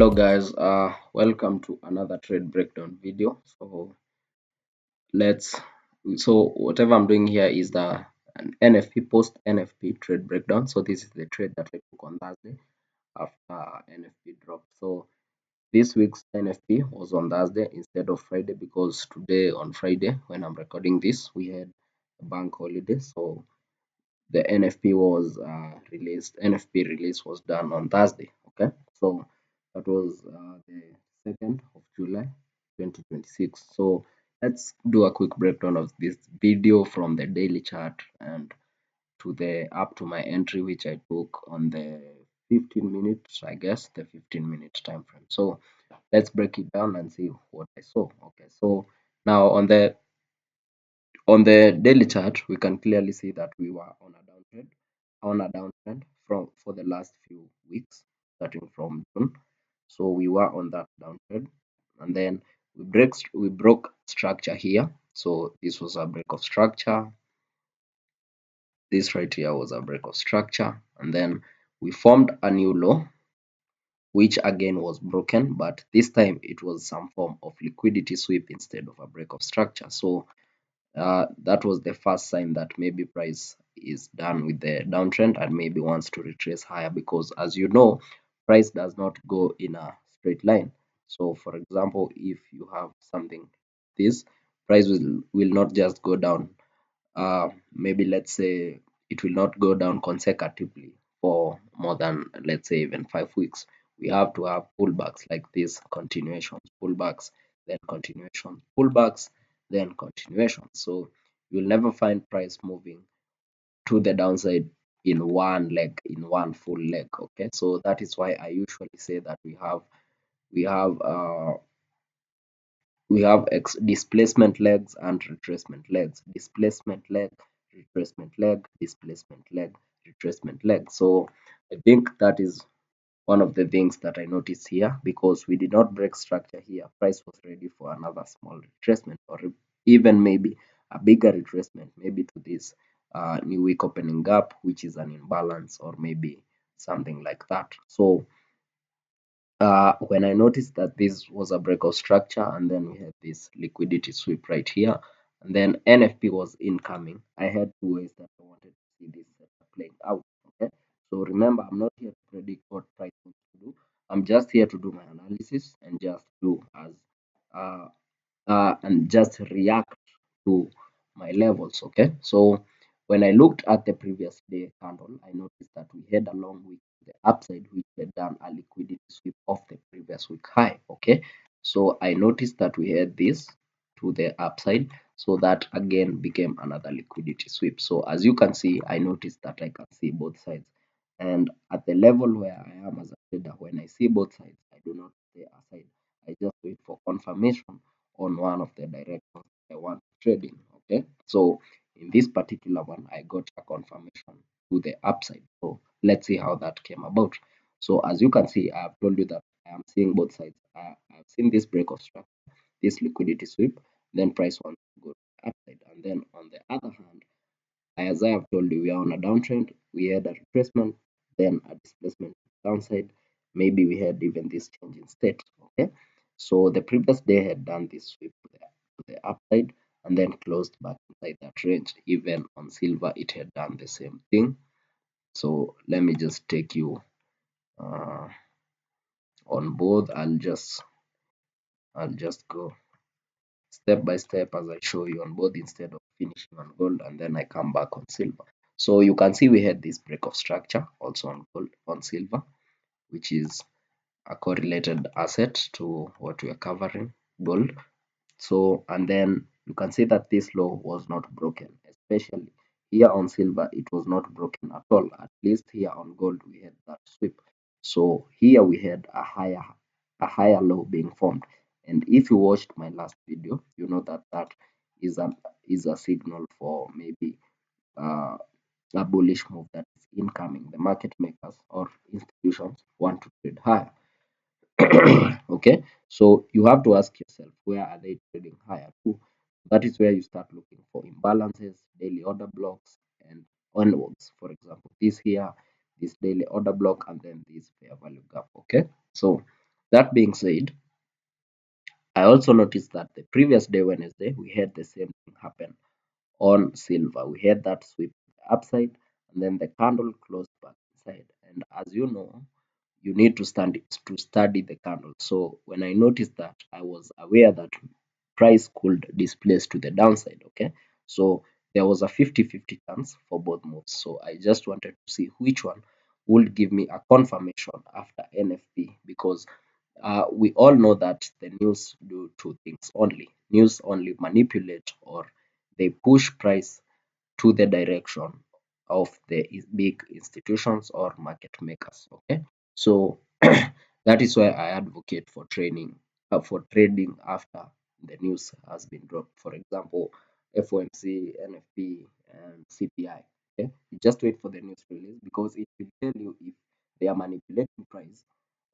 Hello guys, welcome to another trade breakdown video. Let's whatever I'm doing here is an NFP post NFP trade breakdown. So this is the trade that I took on Thursday after NFP dropped. So this week's NFP was on Thursday instead of Friday because today on Friday when I'm recording this we had a bank holiday. So the NFP was released. NFP release was done on Thursday. Okay, so that was the 2nd of July 2026. So let's do a quick breakdown of this video from the daily chart and to the up to my entry which I took on the 15 minutes, I guess the 15-minute time frame. So let's break it down and see what I saw. Okay, so now on the daily chart, we can clearly see that we were on a downtrend for the last few weeks, starting from June. So we were on that downtrend, and then we broke structure here. So this was a break of structure. This right here was a break of structure, and then we formed a new low, which again was broken, but this time it was some form of liquidity sweep instead of a break of structure. So that was the first sign that maybe price is done with the downtrend and maybe wants to retrace higher, because as you know, price does not go in a straight line. So for example, if you have something this, price will not just go down. Maybe let's say it will not go down consecutively for more than, let's say, even 5 weeks. We have to have pullbacks like this, continuations, pullbacks, then continuation, pullbacks, then continuation. So you'll never find price moving to the downside in one leg, in one full leg. Okay, so that is why I usually say that we have displacement legs and retracement legs. Displacement leg, retracement leg, displacement leg, retracement leg. So I think that is one of the things that I noticed here, because we did not break structure here. Price was ready for another small retracement, or even maybe a bigger retracement, maybe to this new week opening gap, which is an imbalance, or maybe something like that. So when I noticed that this was a break of structure, and then we had this liquidity sweep right here, and then NFP was incoming, I had two ways that I wanted to see this setup playing out. Okay, so remember, I'm not here to predict what price wants to do. I'm just here to do my analysis and just do as uh, and just react to my levels. Okay, so when I looked at the previous day candle, I noticed that we had a long wick to the upside, which had done a liquidity sweep of the previous week high. Okay, so I noticed that we had this to the upside, so that again became another liquidity sweep. So as you can see, I noticed that I can see both sides, and at the level where I am as a trader, when I see both sides, I do not stay aside. I just wait for confirmation on one of the directions I want to trade in. Okay, so in this particular one, I got a confirmation to the upside. So let's see how that came about. So as you can see, I have told you that I am seeing both sides. I've seen this break of structure, this liquidity sweep, then price wants to go to the upside, and then on the other hand, as I have told you, we are on a downtrend. We had a retracement, then a displacement downside. Maybe we had even this change in state. Okay, so the previous day had done this sweep to the upside and then closed back inside that range. Even on silver, it had done the same thing. So let me just take you uh, on both. I'll just go step by step as I show you on both instead of finishing on gold and then I come back on silver. So you can see we had this break of structure also on gold, on silver, which is a correlated asset to what we are covering, gold. So, and then you can see that this low was not broken, especially here on silver, it was not broken at all. At least here on gold, we had that sweep. So here we had a higher low being formed. And if you watched my last video, you know that that is a is a signal for maybe uh, a bullish move that is incoming. The market makers or institutions want to trade higher. Okay, so you have to ask yourself, where are they trading higher to? That is where you start looking for imbalances, daily order blocks, and onwards. For example, this here, this daily order block, and then this fair value gap. Okay, so That being said, I also noticed that the previous day, Wednesday, we had the same thing happen on silver. We had that sweep upside, and then the candle closed back inside. And as you know, you need to study the candle. So when I noticed that, I was aware that price could displace to the downside. Okay, so there was a 50-50 chance for both moves. So I just wanted to see which one would give me a confirmation after NFP, because we all know that the news do two things only. News only manipulate, or they push price to the direction of the big institutions or market makers. Okay, so that is why I advocate for trading after the news has been dropped. For example, FOMC, NFP, and CPI. Okay, you just wait for the news release, because it will tell you if they are manipulating price,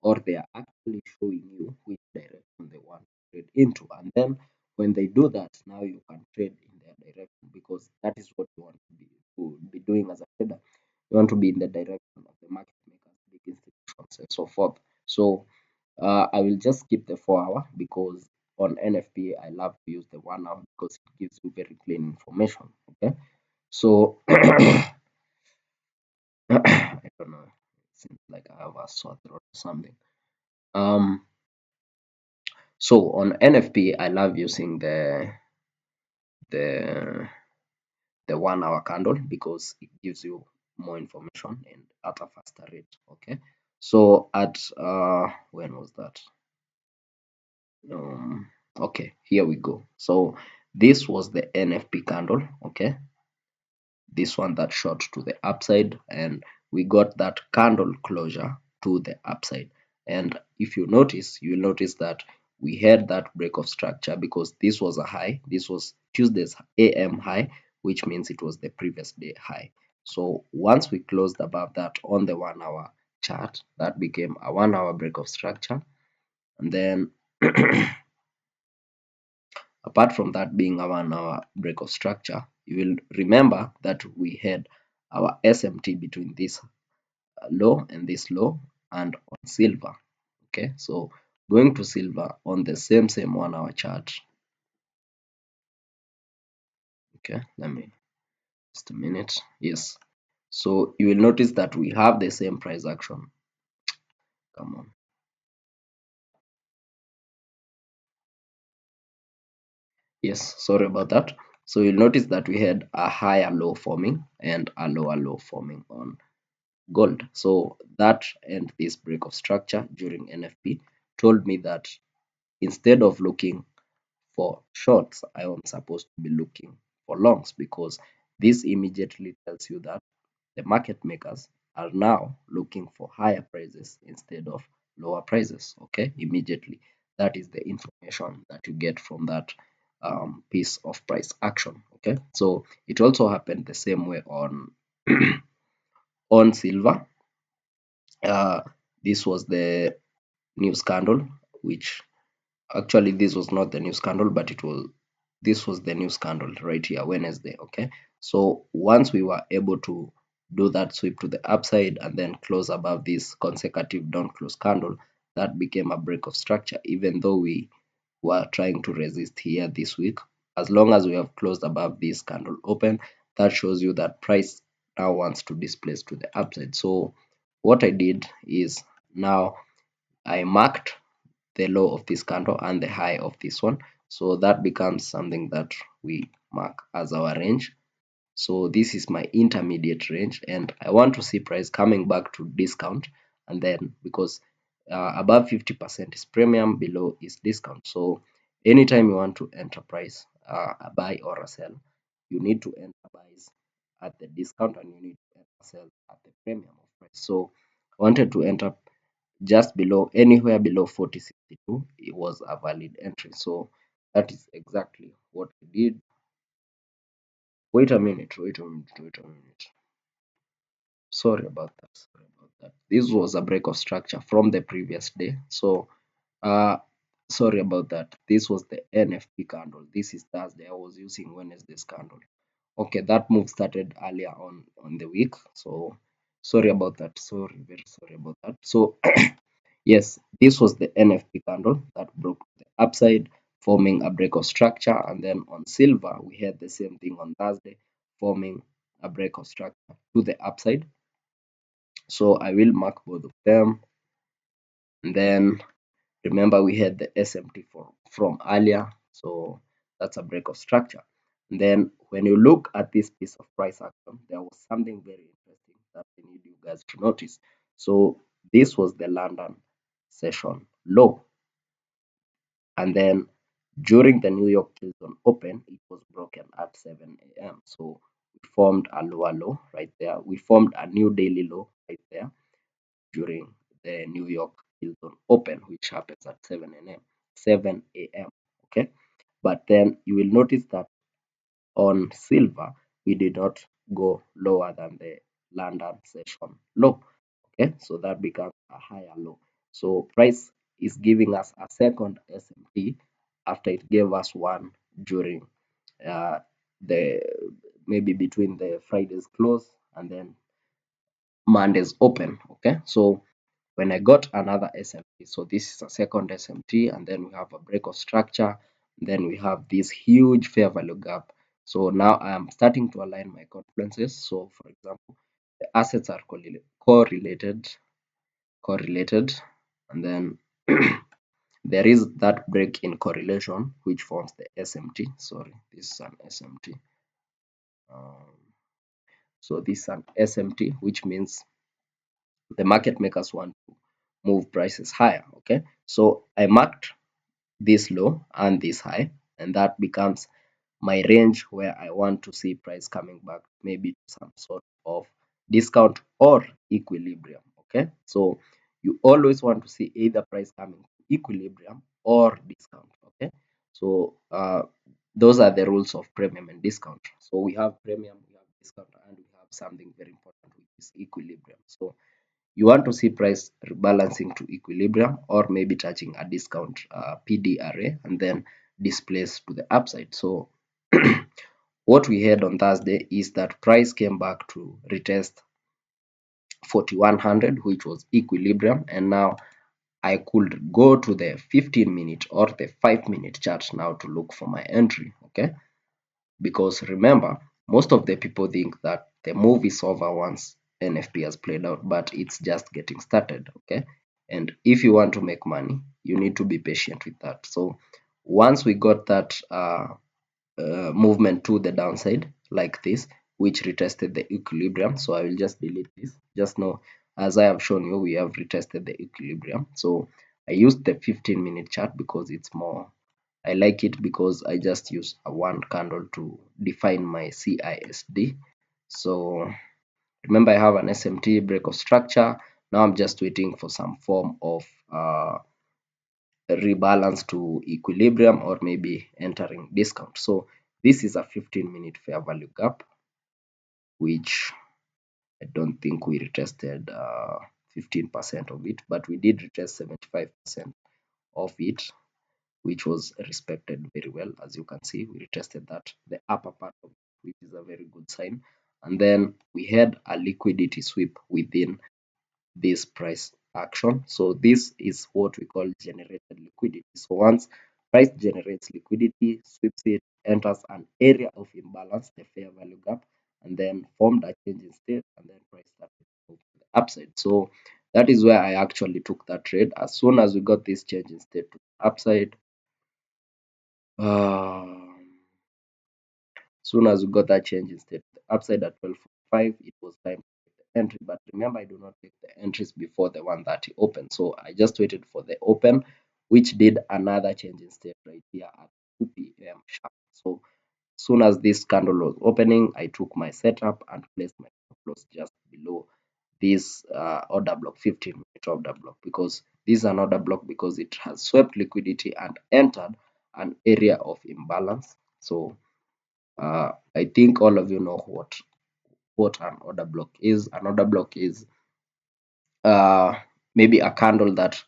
or they are actually showing you which direction they want to trade into. And then when they do that, now you can trade in their direction, because that is what you want to be doing as a trader. You want to be in the direction of the market makers, big institutions, and so forth. So I will just skip the 4 hour, because on NFP I love to use the 1 hour, because it gives you very clean information. Okay, so I don't know. It seems like I have a sore throat or something. Um, so on NFP, I love using the the 1 hour candle, because it gives you more information and at a faster rate. Okay, so at when was that? Okay, here we go. So this was the NFP candle. Okay, this one that shot to the upside, and we got that candle closure to the upside. And if you notice, you will notice that we had that break of structure, because this was a high. This was Tuesday's AM high, which means it was the previous day high. So once we closed above that on the 1 hour chart, that became a 1 hour break of structure. And then apart from that being a 1 hour break of structure, you will remember that we had our SMT between this low and this low, and on silver. Okay, so going to silver on the same 1 hour chart. Okay, let me just a minute. Yes, so you will notice that we have the same price action. Come on. Yes, sorry about that. So you'll notice that we had a higher low forming and a lower low forming on gold. So that and this break of structure during NFP told me that instead of looking for shorts, I am supposed to be looking for longs, because this immediately tells you that the market makers are now looking for higher prices instead of lower prices. Okay, immediately. That is the information that you get from that piece of price action. Okay, so it also happened the same way on on silver. Uh, this was the new scandal, which actually this was not the new scandal, but this was the new scandal right here, Wednesday. Okay, so once we were able to do that sweep to the upside and then close above this consecutive down close candle, that became a break of structure, even though we were trying to resist here this week. As long as we have closed above this candle open, that shows you that price now wants to displace to the upside. So what I did is, now I marked the low of this candle and the high of this one, so that becomes something that we mark as our range. So this is my intermediate range, and I want to see price coming back to discount. And then, because above 50% is premium, below is discount. So anytime you want to enter price, a buy or a sell, you need to enter buys at the discount, and you need to enter sell at the premium of price. So I wanted to enter just below, anywhere below 40.62, it was a valid entry. So that is exactly what we did. Wait a minute, wait a minute. Sorry about that. Sorry about that. This was a break of structure from the previous day. So uh sorry about that. This was the NFP candle. This is Thursday. I was using Wednesday's candle. Okay, that move started earlier on the week. So sorry about that. Sorry, very sorry about that. So Yes, this was the NFP candle that broke the upside, forming a breakout structure. And then on silver, we had the same thing on Thursday, forming a breakout structure to the upside. So I will mark both of them. And then remember we had the SMT from earlier. So that's a breakout structure. And then when you look at this piece of price action, there was something very interesting that I need you guys to notice. So this was the London session low. And then during the New York Tilton Open, it was broken at 7 a.m. So we formed a lower low right there. We formed a new daily low right there during the New York Tilton Open, which happens at 7 a.m. 7 a.m. Okay, but then you will notice that on silver we did not go lower than the London session low. Okay, so that becomes a higher low. So price is giving us a second SMT after it gave us one during the maybe between the Friday's close and then Monday's open. Okay, so when I got another SMT, so this is a second SMT, and then we have a breakout structure, then we have this huge fair value gap. So now I am starting to align my confluences. So for example, the assets are correlated, and then there is that break in correlation which forms the SMT. Sorry, this is an SMT. So this is an SMT, which means the market makers want to move prices higher. Okay, so I marked this low and this high, and that becomes my range where I want to see price coming back, maybe to some sort of discount or equilibrium. Okay, so you always want to see either price coming to equilibrium or discount. Okay, so those are the rules of premium and discount. So we have premium, we have discount, and we have something very important, which is equilibrium. So you want to see price rebalancing to equilibrium or maybe touching a discount PDRA and then displace to the upside. So what we had on Thursday is that price came back to retest 4100, which was equilibrium, and now I could go to the 15-minute or the 5-minute chart now to look for my entry. Okay, because remember, most of the people think that the move is over once NFP has played out, but it's just getting started. Okay, and if you want to make money, you need to be patient with that. So once we got that movement to the downside like this, which retested the equilibrium, so I will just delete this. Just know, as I have shown you, we have retested the equilibrium. So I used the 15-minute chart because it's more, I like it because I just use a one candle to define my CISD. So remember, I have an SMT break of structure. Now I'm just waiting for some form of rebalance to equilibrium or maybe entering discount. So this is a 15-minute fair value gap, which I don't think we retested 15% of it, but we did retest 75% of it, which was respected very well. As you can see, we retested that, the upper part of it, which is a very good sign. And then we had a liquidity sweep within this price action. So this is what we call generated liquidity. So once price generates liquidity, sweeps it, enters an area of imbalance, the fair value gap, and then formed a change in state, and then price started to move to the upside. So that is where I actually took that trade. As soon as we got this change in state to the upside, soon as we got that change in state to the upside at 12:45, it was time to take the entry. But remember, I do not take the entries before the 1:30 open. So I just waited for the open, which did another change in state right here at 2 p.m. sharp. So soon as this candle was opening, I took my setup and placed my stop loss just below this order block, 15-minute order block, because this is an order block because it has swept liquidity and entered an area of imbalance. So I think all of you know what an order block is. An order block is uh, maybe a candle that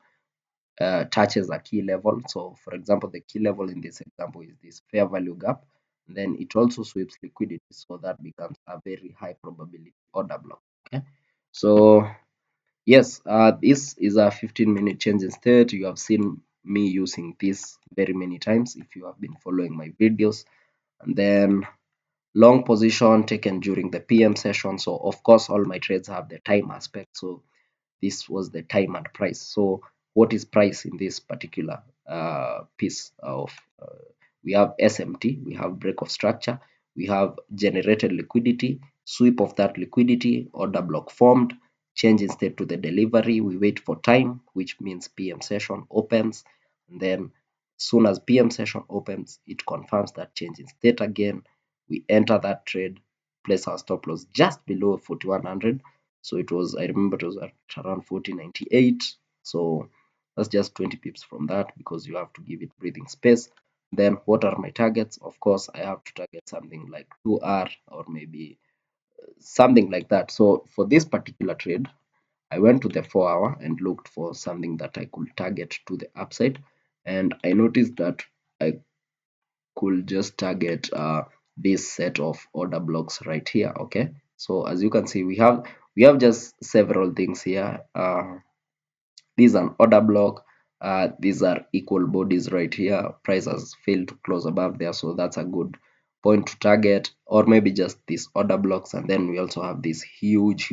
touches a key level. So for example, the key level in this example is this fair value gap. Then it also sweeps liquidity, so that becomes a very high probability order block. Okay, so Yes, this is a 15-minute change in state. You have seen me using this very many times if you have been following my videos. And then long position taken during the PM session. So of course, all my trades have the time aspect. So this was the time and price. So what is price in this particular piece of we have SMT, we have break of structure, we have generated liquidity, sweep of that liquidity, order block formed, change in state to the delivery, we wait for time, which means PM session opens, and then soon as PM session opens, it confirms that change in state again. We enter that trade, place our stop loss just below 4100. So it was, I remember it was at around 4098. So that's just 20 pips from that because you have to give it breathing space. Then what are my targets? Of course, I have to target something like 2R or maybe something like that. So for this particular trade, I went to the 4 hour and looked for something that I could target to the upside. And I noticed that I could just target this set of order blocks right here. Okay, so as you can see, we have just several things here. This is an order block. These are equal bodies right here. Price has failed to close above there, so that's a good point to target, or maybe just these order blocks. And then we also have this huge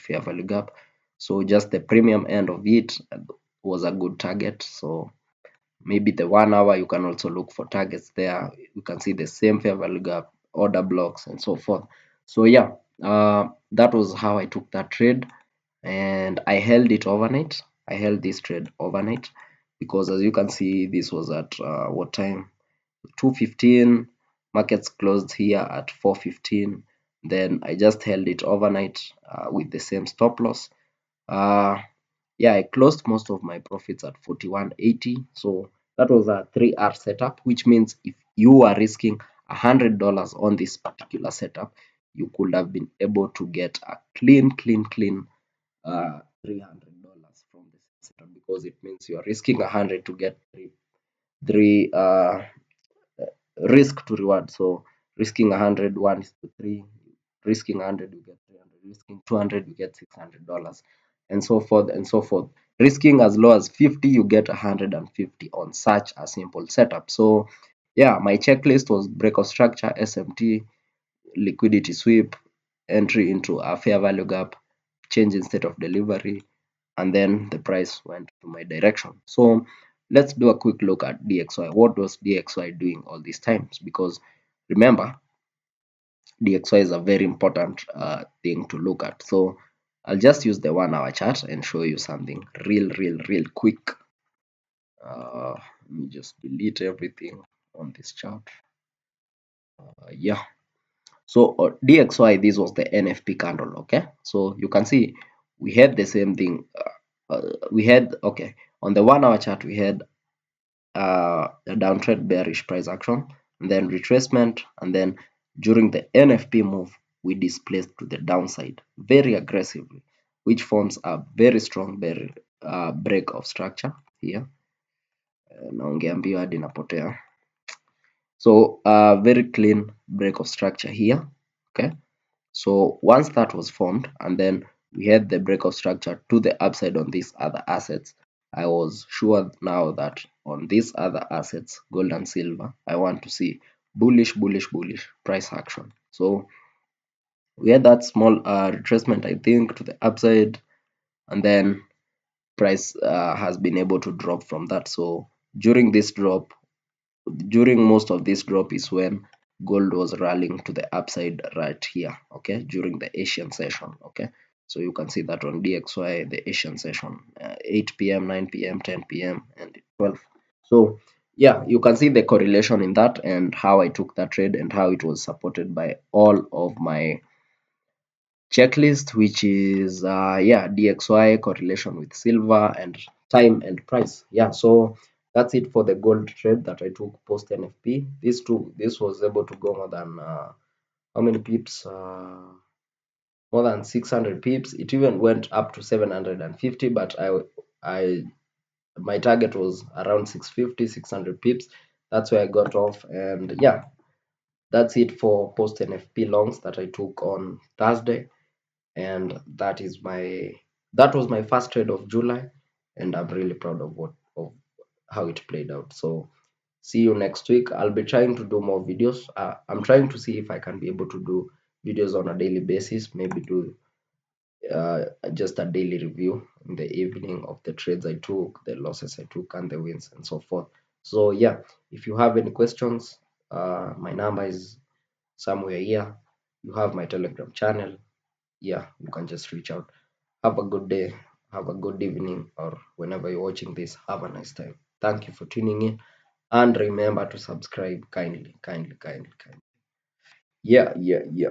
fair value gap. So just the premium end of it was a good target. So maybe the 1 hour you can also look for targets there. You can see the same fair value gap, order blocks, and so forth. So yeah, that was how I took that trade, and I held it overnight. I held this trade overnight because as you can see, this was at what time? 2:15. Markets closed here at 4:15. Then I just held it overnight with the same stop loss. Uh, yeah, I closed most of my profits at 41.80. So that was a 3R setup, which means if you are risking $100 on this particular setup, you could have been able to get a clean $300 from this setup, because it means you are risking 100 to get three risk to reward. So risking 100, 1 is to 3, risking 100 you get 300, risking 200 you get $600, and so forth and so forth. Risking as low as 50 you get 150 on such a simple setup. So yeah, my checklist was break of structure, SMT, liquidity sweep, entry into a fair value gap, change in state of delivery, and then the price went to my direction. So let's do a quick look at DXY. What was DXY doing all these times? Because remember, DXY is a very important thing to look at. So I'll just use the 1 hour chart and show you something real quick. Let me just delete everything on this chart. Yeah. So DXY, this was the NFP candle. Okay. So you can see we had the same thing. We had, okay, on the 1 hour chart, we had a downtrend bearish price action, and then retracement, and then during the NFP move, we displaced to the downside very aggressively, which forms a very strong break of structure here. Naongea mbio hadi napotea. So very clean break of structure here. Okay. So once that was formed, and then we had the break of structure to the upside on these other assets, I was sure now that on these other assets, gold and silver, I want to see bullish price action. So we had that small retracement, I think, to the upside, and then price has been able to drop from that. So during this drop, during most of this drop is when gold was rallying to the upside right here, okay, during the Asian session. Okay, so you can see that on DXY, the Asian session, 8 p.m., 9 p.m., 10 p.m., and 12. So yeah, you can see the correlation in that and how I took that trade and how it was supported by all of my checklist, which is yeah, DXY, correlation with silver, and time and price. Yeah, so that's it for the gold trade that I took post NFP. This was able to go more than how many pips? More than 600 pips. It even went up to 750, but I my target was around 650, 600 pips. That's where I got off. And yeah, that's it for post NFP longs that I took on Thursday. And that is my that was my first trade of July, and I'm really proud of what of how it played out. So see you next week. I'll be trying to do more videos. I'm trying to see if I can be able to do videos on a daily basis, maybe do uh, just a daily review in the evening of the trades I took, the losses I took, and the wins, and so forth. So yeah, if you have any questions, my number is somewhere here. You have my Telegram channel. Yeah, you can just reach out. Have a good day. Have a good evening, or whenever you're watching this, have a nice time. Thank you for tuning in, and remember to subscribe kindly, kindly, kindly, kindly. Yeah, yeah, yeah.